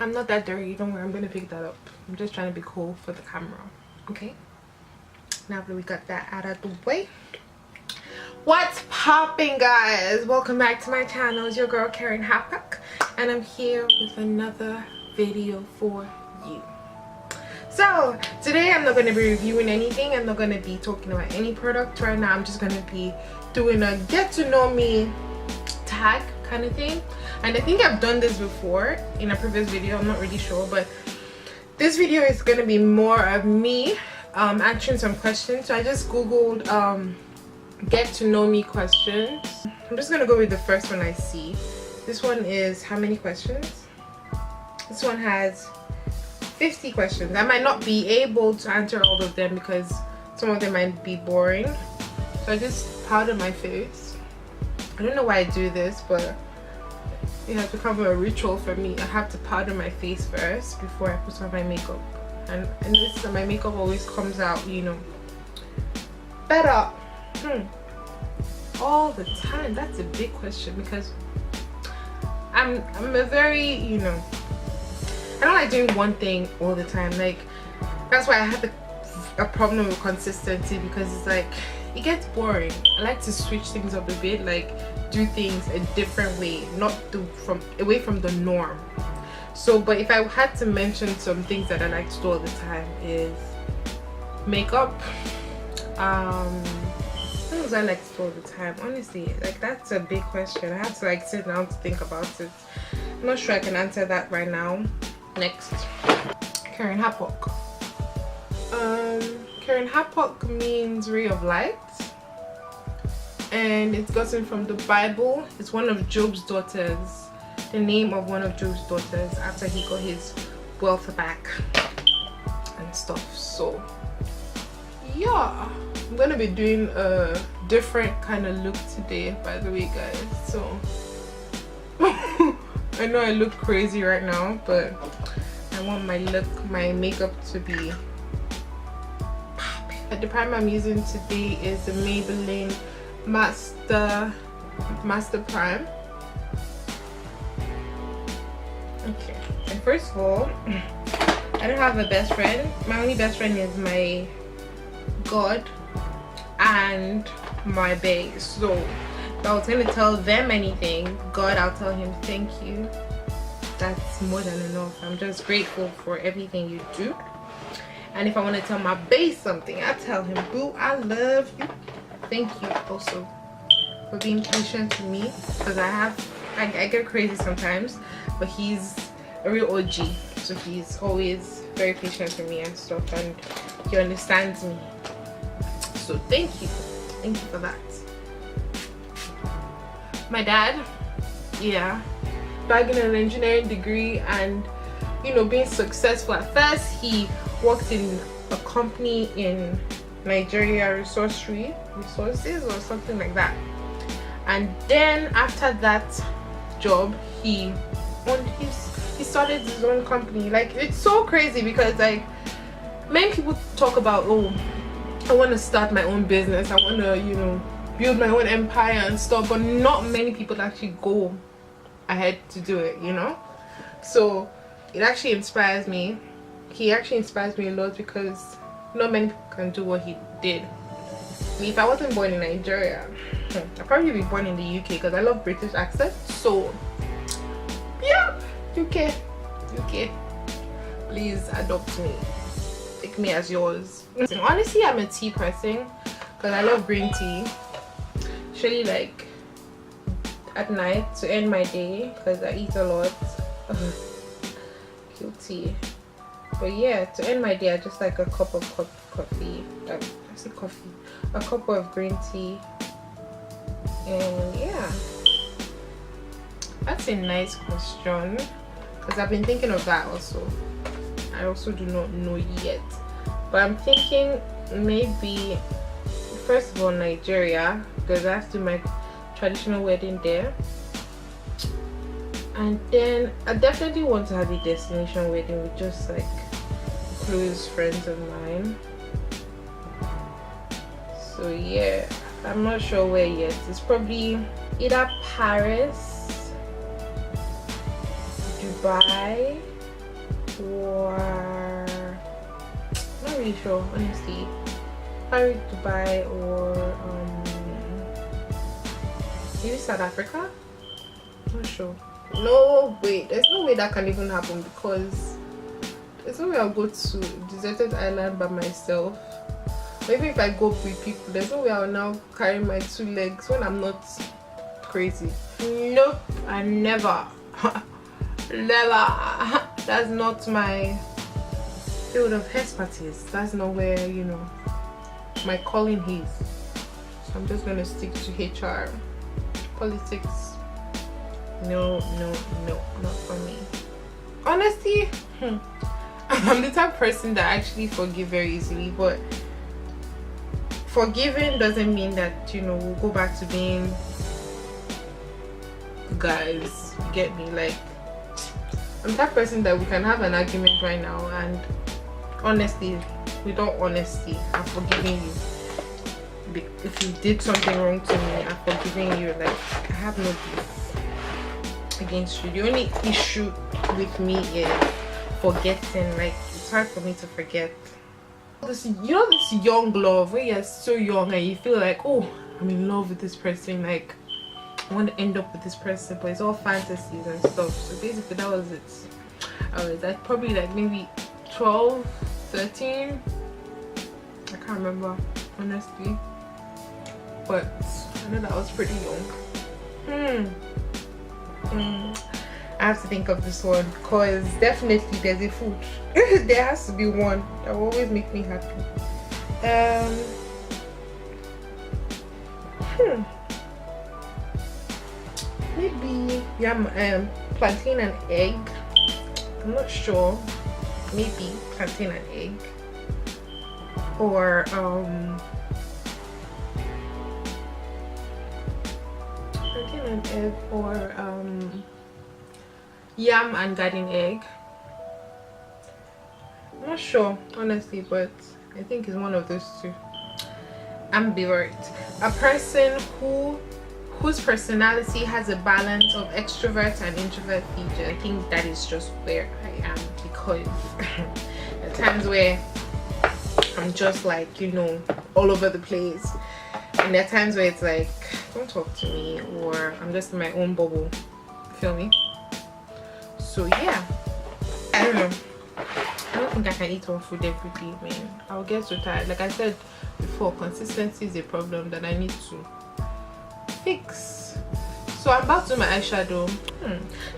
I'm not that dirty, don't worry, I'm gonna pick that up. I'm just trying to be cool for the camera. Okay, now that we got that out of the way, what's popping, guys? Welcome back to my channel. It's your girl KerenHappuch, and I'm here with another video for you. So today I'm not going to be reviewing anything. I'm not going to be talking about any product right now. I'm just going to be doing a get to know me tag kind of thing. And I think I've done this before in a previous video, I'm not really sure, but this video is going to be more of me answering some questions. So I just googled get to know me questions. I'm just going to go with the first one I see. This one is how many questions? This one has 50 questions. I might not be able to answer all of them because some of them might be boring, so I just powder my face. I don't know why I do this, but it has become a ritual for me. I have to powder my face first before I put on my makeup, and this my makeup always comes out, you know, better all the time. That's a big question because I'm a very, you know, I don't like doing one thing all the time. Like, that's why I have a problem with consistency, because it's like it gets boring. I like to switch things up a bit, like do things a different way, not do away from the norm. So, but if I had to mention some things that I like to do all the time is makeup. What else I like to do all the time? Honestly, like that's a big question. I have to like sit down to think about it. I'm not sure I can answer that right now. Next, KerenHappuch. KerenHappuch means ray of light, and it's gotten from the Bible. It's one of Job's daughters, the name of one of Job's daughters after he got his wealth back and stuff. So yeah, I'm gonna be doing a different kind of look today, by the way, guys. So I know I look crazy right now, but I want my look, my makeup to be popping. The primer I'm using today is the Maybelline Master Prime. Okay, and first of all, I don't have a best friend. My only best friend is my God and my bae. So if I was going to tell them anything, God, I'll tell him thank you. That's more than enough. I'm just grateful for everything you do. And if I want to tell my bae something, I tell him, boo, I love you. Thank you also for being patient with me, because I get crazy sometimes, but he's a real OG, so he's always very patient with me and stuff, and he understands me. So thank you for that. My dad, yeah, bagging an engineering degree and, you know, being successful. At first he worked in a company in Nigeria, resources or something like that, and then after that job he started his own company. Like, it's so crazy because like many people talk about, oh, I want to start my own business, I want to, you know, build my own empire and stuff, but not many people actually go ahead to do it, you know. So it actually inspires me. He actually inspires me a lot because not many people can do what he did. I mean, if I wasn't born in Nigeria, I'd probably be born in the UK because I love British accent. So yeah, UK, please adopt me, take me as yours. Honestly, I'm a tea person because I love green tea. Actually, like at night to end my day, because I eat a lot. Guilty. But yeah, to end my day, I just like a cup of coffee. A cup of green tea. And yeah, that's a nice question, because I've been thinking of that also. I also do not know yet, but I'm thinking maybe first of all Nigeria, because I have to do my traditional wedding there, and then I definitely want to have a destination wedding with just like close friends of mine. So yeah, I'm not sure where yet. It's probably either Paris, Dubai, or not really sure, honestly. Probably Dubai or maybe South Africa. Not sure. No, wait, there's no way that can even happen, because there's no way I'll go to deserted island by myself. Or even if I go with people, there's no way I'll now carry my 2 legs when I'm not crazy. Nope, I never. Never. That's not my field of expertise. That's not where, you know, my calling is. So I'm just gonna stick to HR. Politics, no, not for me. Honestly, I'm the type of person that actually forgive very easily, but forgiving doesn't mean that, you know, we'll go back to being guys. You get me? Like, I'm the type of person that we can have an argument right now, and honestly, without honesty, I'm forgiving you. If you did something wrong to me, I'm forgiving you. Like, I have no beef against you. The only issue with me is forgetting. Like, it's hard for me to forget. This, you know, this young love where you're so young and you feel like, oh, I'm in love with this person, like I want to end up with this person, but it's all fantasies and stuff. So basically that was it. I was like probably like maybe 12, 13, I can't remember honestly, but I know that I was pretty young. I have to think of this one, because definitely there's a food. There has to be one that will always make me happy. Maybe plantain and egg. I'm not sure. Maybe plantain and egg, or plantain and egg, or yam and garden egg. I'm not sure honestly, but I think it's one of those two. Ambivert, a person whose personality has a balance of extrovert and introvert features. I think that is just where I am, because there are times where I'm just like, you know, all over the place, and there are times where it's like, don't talk to me, or I'm just in my own bubble. Feel me? So yeah, I don't know. I don't think I can eat one food every day, man. I'll get so tired. Like I said before, consistency is a problem that I need to fix. So I'm about to do my eyeshadow.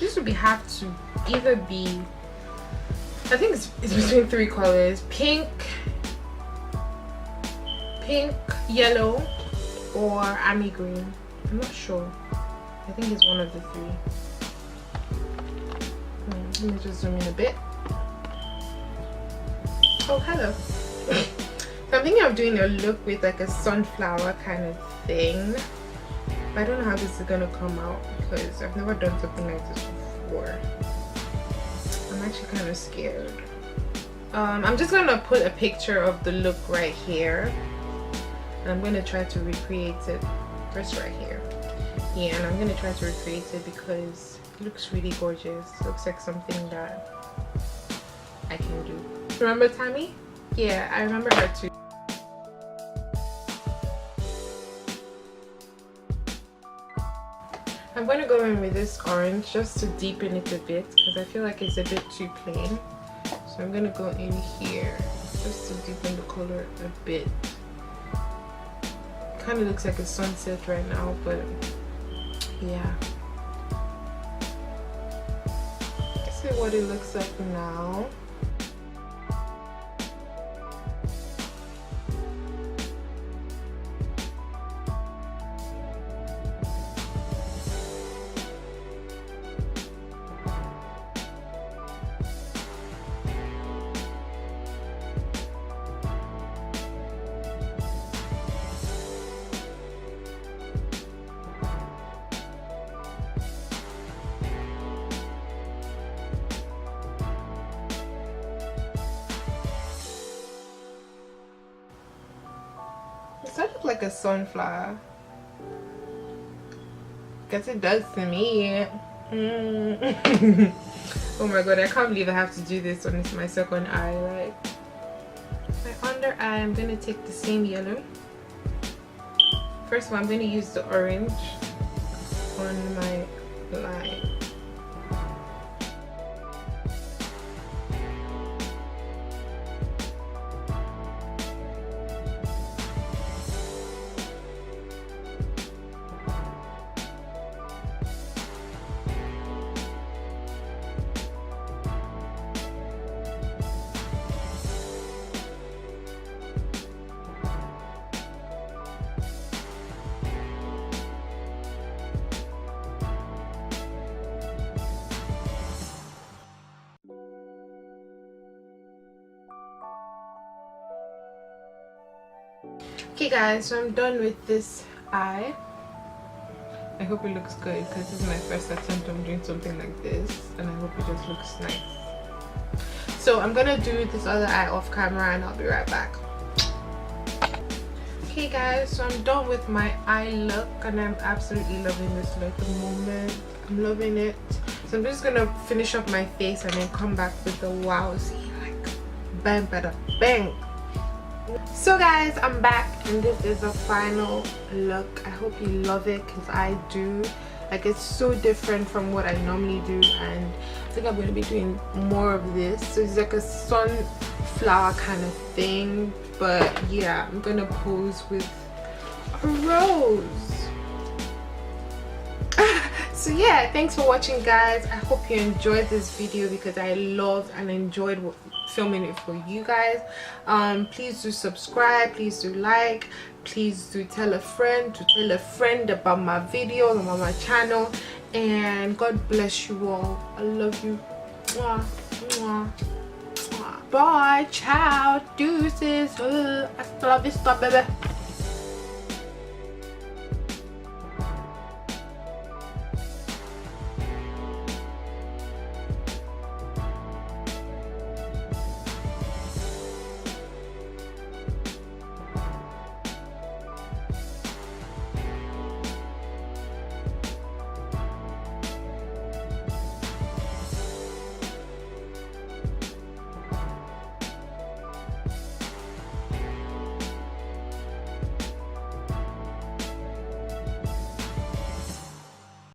This would be hard to either be, I think it's between 3 colors: pink, yellow, or army green. I'm not sure. I think it's one of the 3. Let me just zoom in a bit. Oh, hello. So I'm thinking of doing a look with like a sunflower kind of thing, but I don't know how this is gonna come out, because I've never done something like this before. I'm actually kind of scared. I'm just gonna put a picture of the look right here, and I'm gonna try to recreate it. First right here. Yeah, and I'm gonna try to recreate it because it looks really gorgeous. It looks like something that I can do. Remember Tammi? Yeah, I remember her too. I'm going to go in with this orange just to deepen it a bit, because I feel like it's a bit too plain. So I'm going to go in here just to deepen the color a bit. Kind of looks like a sunset right now, but yeah. Let's see what it looks like now. Does that look like a sunflower? Guess it does to me. Oh my god, I can't believe I have to do this on my second eye. Like my under eye, I'm gonna take the same yellow. First of all, I'm gonna use the orange on my line. Okay guys, so I'm done with this eye. I hope it looks good because this is my first attempt on doing something like this, and I hope it just looks nice. So I'm gonna do this other eye off camera and I'll be right back. Okay guys, so I'm done with my eye look and I'm absolutely loving this look at the moment. I'm loving it. So I'm just gonna finish up my face and then come back with the wowzy, like bang bada bang. So guys, I'm back and this is the final look. I hope you love it because I do. Like, it's so different from what I normally do, and I think I'm going to be doing more of this. So it's like a sunflower kind of thing, but yeah, I'm going to pose with a rose. So yeah, thanks for watching guys. I hope you enjoyed this video because I loved and enjoyed filming it for you guys. Please do subscribe, please do like, please do tell a friend about my videos, about my channel, and God bless you all. I love you. Mwah, mwah, mwah. Bye, ciao, deuces, hasta la vista, baby.